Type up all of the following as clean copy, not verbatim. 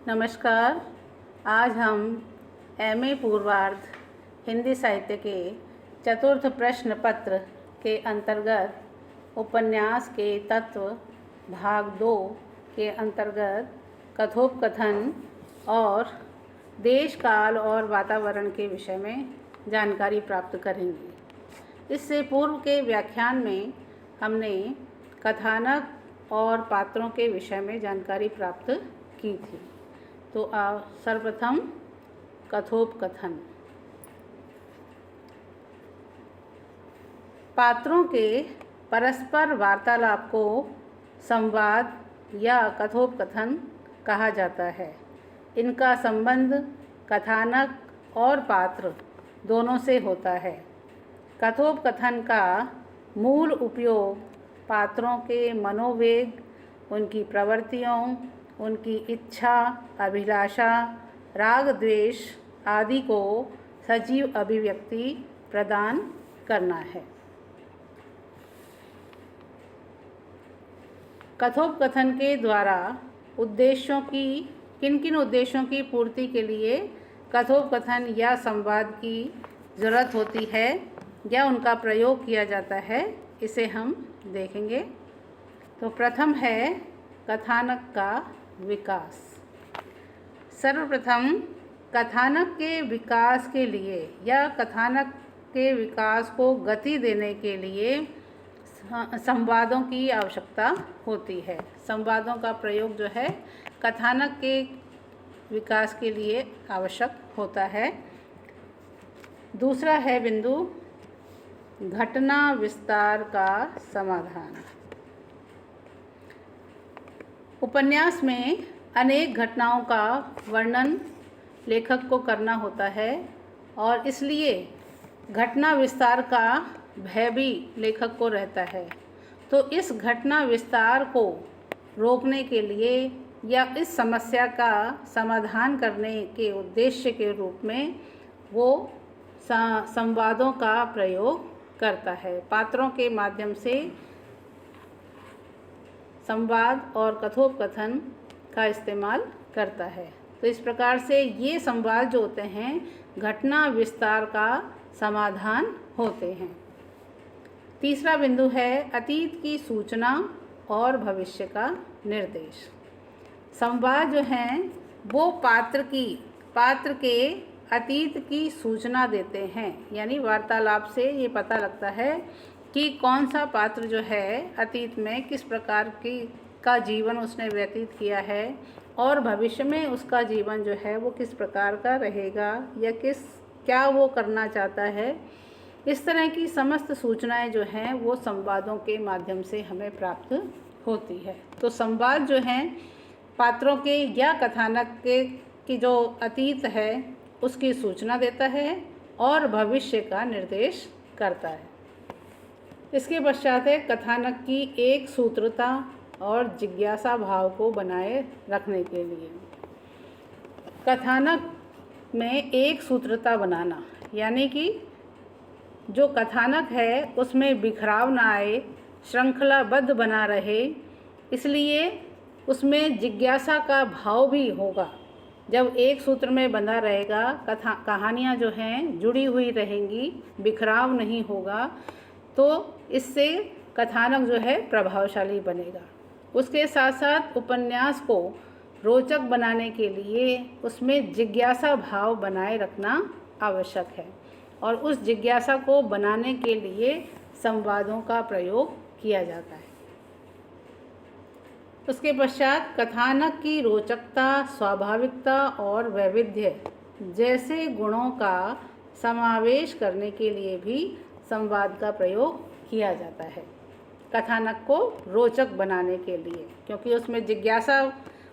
नमस्कार। आज हम एमए पूर्वार्ध हिंदी साहित्य के चतुर्थ प्रश्न पत्र के अंतर्गत उपन्यास के तत्व भाग 2 के अंतर्गत कथोपकथन और देश काल और वातावरण के विषय में जानकारी प्राप्त करेंगे। इससे पूर्व के व्याख्यान में हमने कथानक और पात्रों के विषय में जानकारी प्राप्त की थी। तो सर्वप्रथम कथोपकथन। पात्रों के परस्पर वार्तालाप को संवाद या कथोपकथन कहा जाता है। इनका संबंध कथानक और पात्र दोनों से होता है। कथोपकथन का मूल उपयोग पात्रों के मनोवेग, उनकी प्रवृत्तियों, उनकी इच्छा, अभिलाषा, राग द्वेष आदि को सजीव अभिव्यक्ति प्रदान करना है। कथोपकथन के द्वारा किन किन उद्देश्यों की पूर्ति के लिए कथोपकथन या संवाद की ज़रूरत होती है या उनका प्रयोग किया जाता है, इसे हम देखेंगे। तो प्रथम है कथानक का विकास। सर्वप्रथम कथानक के विकास के लिए या कथानक के विकास को गति देने के लिए संवादों की आवश्यकता होती है। संवादों का प्रयोग जो है कथानक के विकास के लिए आवश्यक होता है। दूसरा है बिंदु घटना विस्तार का समाधान। उपन्यास में अनेक घटनाओं का वर्णन लेखक को करना होता है और इसलिए घटना विस्तार का भय भी लेखक को रहता है। तो इस घटना विस्तार को रोकने के लिए या इस समस्या का समाधान करने के उद्देश्य के रूप में वो संवादों का प्रयोग करता है। पात्रों के माध्यम से संवाद और कथोपकथन का इस्तेमाल करता है। तो इस प्रकार से ये संवाद जो होते हैं घटना विस्तार का समाधान होते हैं। तीसरा बिंदु है अतीत की सूचना और भविष्य का निर्देश। संवाद जो हैं वो पात्र के अतीत की सूचना देते हैं, यानी वार्तालाप से ये पता लगता है कि कौन सा पात्र जो है अतीत में किस प्रकार का जीवन उसने व्यतीत किया है और भविष्य में उसका जीवन जो है वो किस प्रकार का रहेगा या क्या वो करना चाहता है। इस तरह की समस्त सूचनाएं जो हैं वो संवादों के माध्यम से हमें प्राप्त होती है। तो संवाद जो हैं पात्रों के या कथानक की जो अतीत है उसकी सूचना देता है और भविष्य का निर्देश करता है। इसके पश्चात है कथानक की एक सूत्रता और जिज्ञासा भाव को बनाए रखने के लिए। कथानक में एक सूत्रता बनाना, यानी कि जो कथानक है उसमें बिखराव ना आए, श्रृंखलाबद्ध बना रहे, इसलिए उसमें जिज्ञासा का भाव भी होगा। जब एक सूत्र में बंधा रहेगा, कहानियाँ जो हैं जुड़ी हुई रहेंगी, बिखराव नहीं होगा, तो इससे कथानक जो है प्रभावशाली बनेगा। उसके साथ साथ उपन्यास को रोचक बनाने के लिए उसमें जिज्ञासा भाव बनाए रखना आवश्यक है और उस जिज्ञासा को बनाने के लिए संवादों का प्रयोग किया जाता है। उसके पश्चात कथानक की रोचकता, स्वाभाविकता और वैविध्य जैसे गुणों का समावेश करने के लिए भी संवाद का प्रयोग किया जाता है। कथानक को रोचक बनाने के लिए, क्योंकि उसमें जिज्ञासा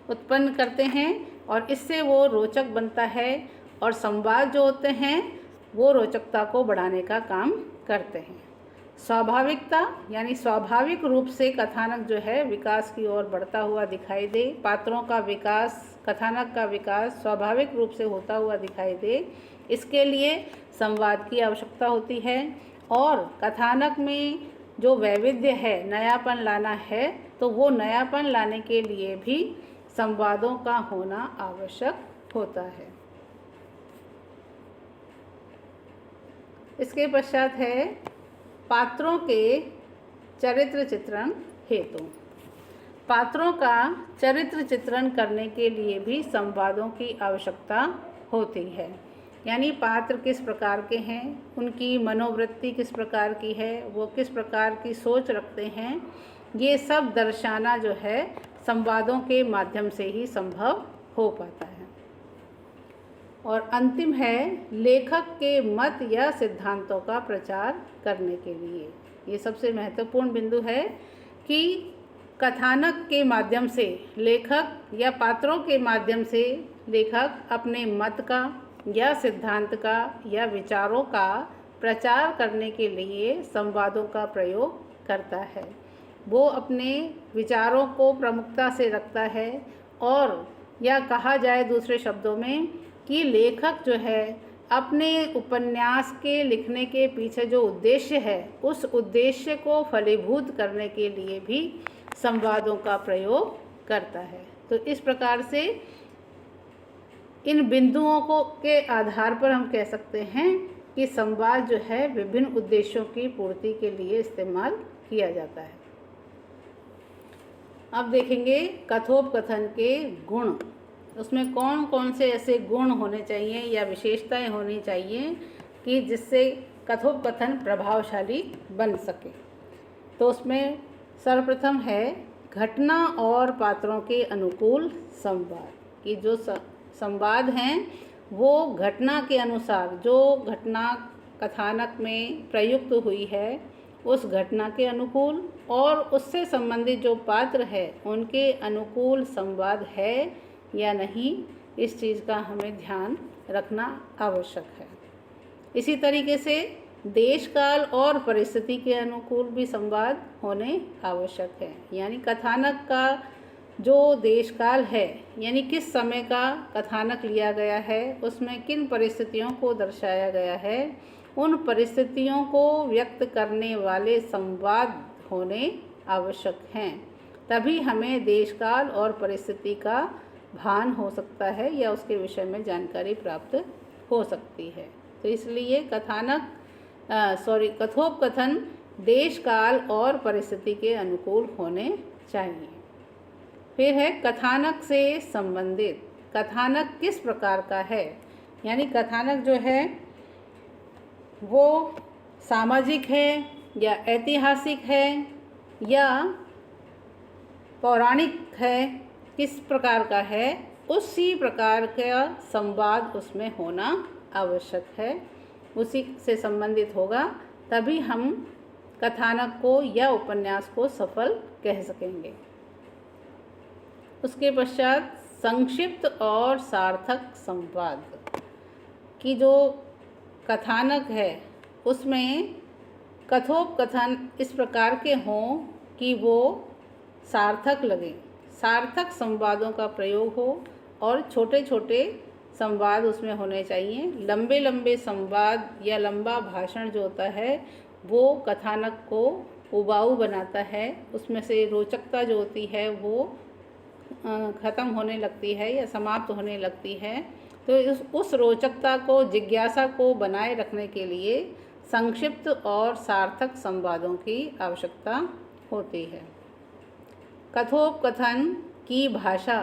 उत्पन्न करते हैं और इससे वो रोचक बनता है और संवाद जो होते हैं वो रोचकता को बढ़ाने का काम करते हैं। स्वाभाविकता यानी स्वाभाविक रूप से कथानक जो है विकास की ओर बढ़ता हुआ दिखाई दे, पात्रों का विकास, कथानक का विकास स्वाभाविक रूप से होता हुआ दिखाई दे, इसके लिए संवाद की आवश्यकता होती है। और कथानक में जो वैविध्य है, नयापन लाना है, तो वो नयापन लाने के लिए भी संवादों का होना आवश्यक होता है। इसके पश्चात है पात्रों के चरित्र चित्रण हेतु। पात्रों का चरित्र चित्रण करने के लिए भी संवादों की आवश्यकता होती है। यानी पात्र किस प्रकार के हैं, उनकी मनोवृत्ति किस प्रकार की है, वो किस प्रकार की सोच रखते हैं, ये सब दर्शाना जो है संवादों के माध्यम से ही संभव हो पाता है। और अंतिम है लेखक के मत या सिद्धांतों का प्रचार करने के लिए। ये सबसे महत्वपूर्ण बिंदु है कि कथानक के माध्यम से लेखक या पात्रों के माध्यम से लेखक अपने मत का या सिद्धांत का या विचारों का प्रचार करने के लिए संवादों का प्रयोग करता है। वो अपने विचारों को प्रमुखता से रखता है, और या कहा जाए दूसरे शब्दों में कि लेखक जो है अपने उपन्यास के लिखने के पीछे जो उद्देश्य है, उस उद्देश्य को फलीभूत करने के लिए भी संवादों का प्रयोग करता है। तो इस प्रकार से इन बिंदुओं को के आधार पर हम कह सकते हैं कि संवाद जो है विभिन्न उद्देश्यों की पूर्ति के लिए इस्तेमाल किया जाता है। अब देखेंगे कथोपकथन के गुण। उसमें कौन कौन से ऐसे गुण होने चाहिए या विशेषताएं होनी चाहिए कि जिससे कथोपकथन प्रभावशाली बन सके। तो उसमें सर्वप्रथम है घटना और पात्रों के अनुकूल संवाद। कि जो संवाद हैं वो घटना के अनुसार, जो घटना कथानक में प्रयुक्त हुई है उस घटना के अनुकूल और उससे संबंधित जो पात्र है उनके अनुकूल संवाद है या नहीं, इस चीज़ का हमें ध्यान रखना आवश्यक है। इसी तरीके से देश काल और परिस्थिति के अनुकूल भी संवाद होने आवश्यक है। यानी कथानक का जो देश काल है, यानी किस समय का कथानक लिया गया है, उसमें किन परिस्थितियों को दर्शाया गया है, उन परिस्थितियों को व्यक्त करने वाले संवाद होने आवश्यक हैं। तभी हमें देश काल और परिस्थिति का भान हो सकता है या उसके विषय में जानकारी प्राप्त हो सकती है। तो इसलिए कथोपकथन देश काल और परिस्थिति के अनुकूल होने चाहिए। फिर है कथानक से संबंधित। कथानक किस प्रकार का है, यानी कथानक जो है वो सामाजिक है या ऐतिहासिक है या पौराणिक है, किस प्रकार का है, उसी प्रकार का संवाद उसमें होना आवश्यक है। उसी से संबंधित होगा तभी हम कथानक को या उपन्यास को सफल कह सकेंगे। उसके पश्चात संक्षिप्त और सार्थक संवाद। कि जो कथानक है उसमें कथोपकथन इस प्रकार के हों कि वो सार्थक लगे, सार्थक संवादों का प्रयोग हो और छोटे छोटे संवाद उसमें होने चाहिए। लंबे लंबे संवाद या लंबा भाषण जो होता है वो कथानक को उबाऊ बनाता है, उसमें से रोचकता जो होती है वो ख़त्म होने लगती है या समाप्त होने लगती है। तो उस रोचकता को, जिज्ञासा को बनाए रखने के लिए संक्षिप्त और सार्थक संवादों की आवश्यकता होती है। कथोपकथन की भाषा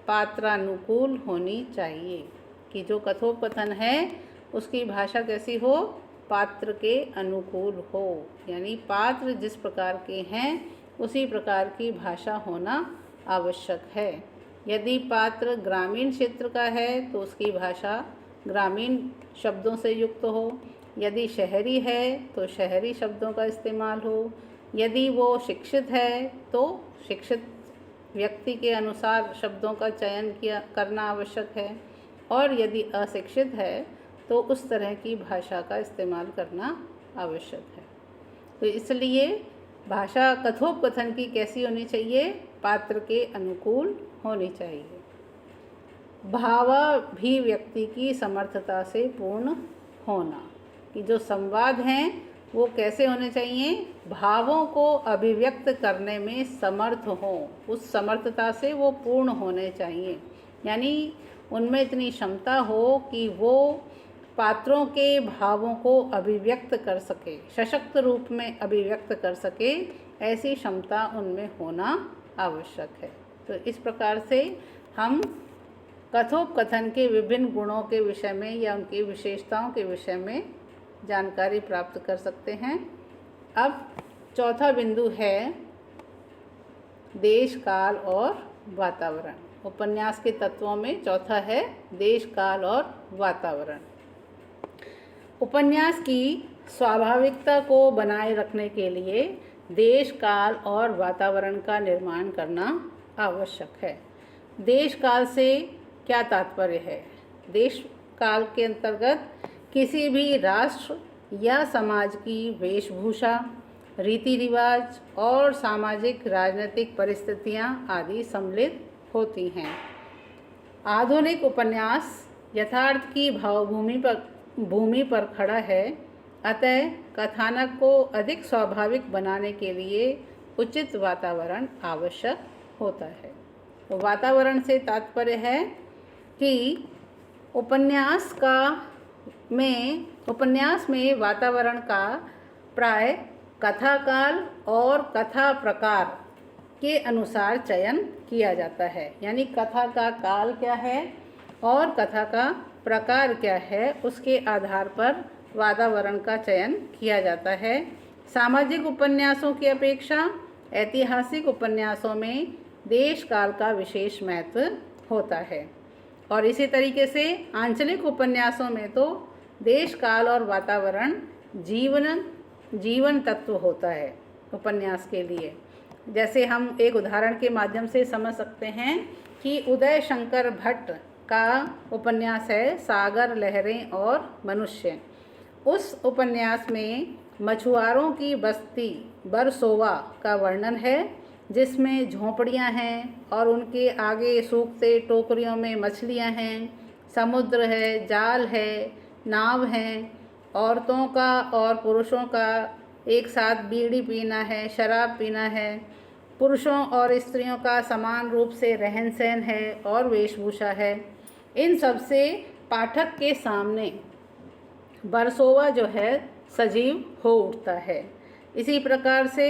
पात्रानुकूल होनी चाहिए। कि जो कथोपकथन है उसकी भाषा कैसी हो, पात्र के अनुकूल हो। यानी पात्र जिस प्रकार के हैं उसी प्रकार की भाषा होना आवश्यक है। यदि पात्र ग्रामीण क्षेत्र का है तो उसकी भाषा ग्रामीण शब्दों से युक्त हो, यदि शहरी है तो शहरी शब्दों का इस्तेमाल हो, यदि वो शिक्षित है तो शिक्षित व्यक्ति के अनुसार शब्दों का चयन करना आवश्यक है, और यदि अशिक्षित है तो उस तरह की भाषा का इस्तेमाल करना आवश्यक है। तो इसलिए भाषा कथोपकथन की कैसी होनी चाहिए, पात्र के अनुकूल होनी चाहिए। भावाभिव्यक्ति की समर्थता से पूर्ण होना। कि जो संवाद हैं वो कैसे होने चाहिए? भावों को अभिव्यक्त करने में समर्थ हों, उस समर्थता से वो पूर्ण होने चाहिए। यानी उनमें इतनी क्षमता हो कि वो पात्रों के भावों को अभिव्यक्त कर सके, सशक्त रूप में अभिव्यक्त कर सके, ऐसी क्षमता उनमें होना आवश्यक है। तो इस प्रकार से हम कथोपकथन के विभिन्न गुणों के विषय में या उनकी विशेषताओं के विषय में जानकारी प्राप्त कर सकते हैं। अब चौथा बिंदु है देश, काल और वातावरण। उपन्यास के तत्वों में चौथा है देश, काल और वातावरण। उपन्यास की स्वाभाविकता को बनाए रखने के लिए देश, काल और वातावरण का निर्माण करना आवश्यक है। देश काल से क्या तात्पर्य है? देश काल के अंतर्गत किसी भी राष्ट्र या समाज की वेशभूषा, रीति रिवाज और सामाजिक राजनीतिक परिस्थितियां आदि सम्मिलित होती हैं। आधुनिक उपन्यास यथार्थ की भूमि पर खड़ा है, अतः कथानक को अधिक स्वाभाविक बनाने के लिए उचित वातावरण आवश्यक होता है। तो वातावरण से तात्पर्य है कि उपन्यास में वातावरण का प्राय कथा काल और कथा प्रकार के अनुसार चयन किया जाता है। यानी कथा का काल क्या है और कथा का प्रकार क्या है, उसके आधार पर वातावरण का चयन किया जाता है। सामाजिक उपन्यासों की अपेक्षा ऐतिहासिक उपन्यासों में देश काल का विशेष महत्व होता है और इसी तरीके से आंचलिक उपन्यासों में तो देश, काल और वातावरण जीवन तत्व होता है उपन्यास के लिए। जैसे हम एक उदाहरण के माध्यम से समझ सकते हैं कि उदय शंकर भट्ट का उपन्यास है सागर, लहरें और मनुष्य। उस उपन्यास में मछुआरों की बस्ती बरसोवा का वर्णन है, जिसमें झोंपड़ियां हैं और उनके आगे सूखते टोकरियों में मछलियां हैं, समुद्र है, जाल है, नाव हैं, औरतों का और पुरुषों का एक साथ बीड़ी पीना है, शराब पीना है, पुरुषों और स्त्रियों का समान रूप से रहन सहन है और वेशभूषा है। इन सब से पाठक के सामने बरसोवा जो है सजीव हो उठता है। इसी प्रकार से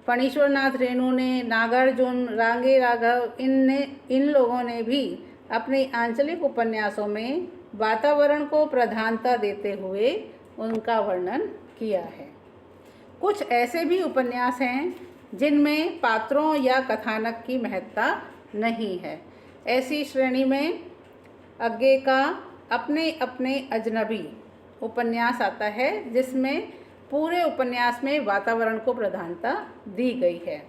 फणीश्वरनाथ रेणु ने, नागार्जुन, रांगे राघव, इन लोगों ने भी अपने आंचलिक उपन्यासों में वातावरण को प्रधानता देते हुए उनका वर्णन किया है। कुछ ऐसे भी उपन्यास हैं जिनमें पात्रों या कथानक की महत्ता नहीं है। ऐसी श्रेणी में आगे का अपने अपने अजनबी उपन्यास आता है, जिसमें पूरे उपन्यास में वातावरण को प्रधानता दी गई है।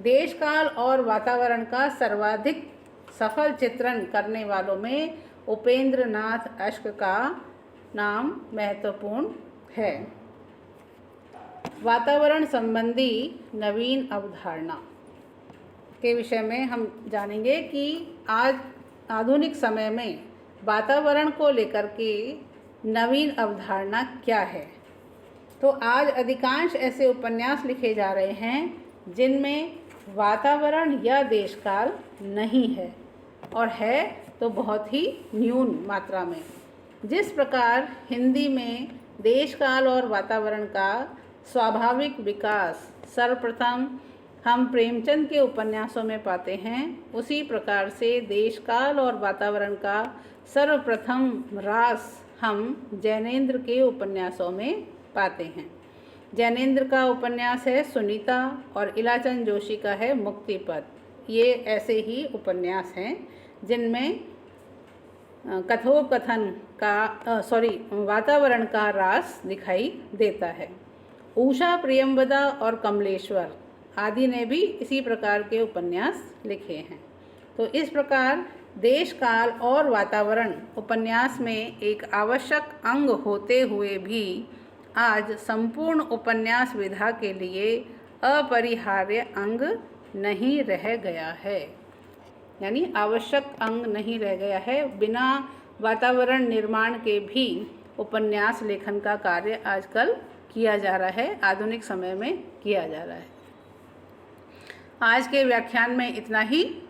देश, काल और वातावरण का सर्वाधिक सफल चित्रण करने वालों में उपेंद्र नाथ अश्क का नाम महत्वपूर्ण है। वातावरण संबंधी नवीन अवधारणा के विषय में हम जानेंगे कि आज आधुनिक समय में वातावरण को लेकर के नवीन अवधारणा क्या है। तो आज अधिकांश ऐसे उपन्यास लिखे जा रहे हैं जिनमें वातावरण या देशकाल नहीं है, और है तो बहुत ही न्यून मात्रा में। जिस प्रकार हिंदी में देशकाल और वातावरण का स्वाभाविक विकास सर्वप्रथम हम प्रेमचंद के उपन्यासों में पाते हैं, उसी प्रकार से देशकाल और वातावरण का सर्वप्रथम ह्रास हम जैनेन्द्र के उपन्यासों में पाते हैं। जैनेन्द्र का उपन्यास है सुनीता और इलाचंद जोशी का है मुक्तिपथ। ये ऐसे ही उपन्यास हैं जिनमें कथोपकथन का वातावरण का ह्रास दिखाई देता है। उषा प्रियंवदा और कमलेश्वर आदि ने भी इसी प्रकार के उपन्यास लिखे हैं। तो इस प्रकार देश, काल और वातावरण उपन्यास में एक आवश्यक अंग होते हुए भी आज संपूर्ण उपन्यास विधा के लिए अपरिहार्य अंग नहीं रह गया है। यानी आवश्यक अंग नहीं रह गया है। बिना वातावरण निर्माण के भी उपन्यास लेखन का कार्य आजकल किया जा रहा है, आधुनिक समय में किया जा रहा है। आज के व्याख्यान में इतना ही।